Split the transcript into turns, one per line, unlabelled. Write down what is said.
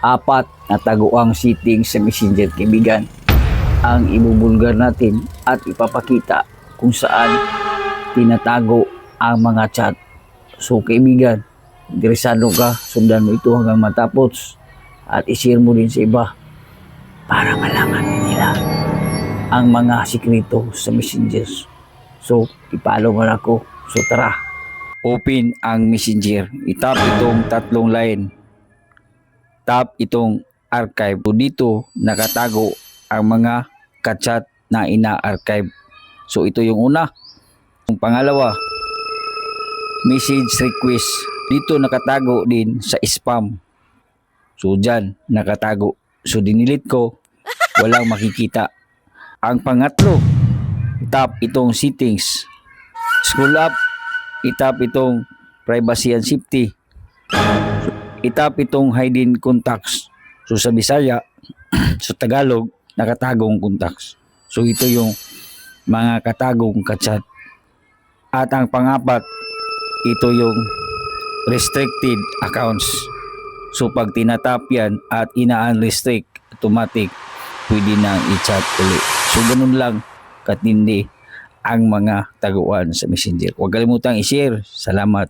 Apat na taguang settings sa Messenger, kaibigan, ang ibubulgar natin at ipapakita kung saan tinatago ang mga chat. So kaibigan, interesado ka, sundan mo ito hanggang matapos at ishare mo din sa iba para malaman din nila ang mga sikreto sa Messenger. So ipalo mo na ako. So tara, open ang Messenger. Itap itong tatlong line. Tap itong archive. So dito nakatago ang mga kachat na ina-archive. So ito yung una. Yung pangalawa, message request. Dito nakatago din sa spam. So dyan nakatago. So dinilit ko, walang makikita. Ang pangatlo, tap itong settings. Scroll up, itap itong privacy and safety. Itap itong hidden contacts. So sa Bisaya, sa Tagalog, nakatagong contacts. So ito yung mga katagong kachat. At ang pangapat, ito yung restricted accounts. So pag tinatap yan at ina-unrestrict, automatic, pwede nang i-chat ulit. So ganun lang katindi ang mga taguan sa Messenger. Huwag kalimutang i-share. Salamat.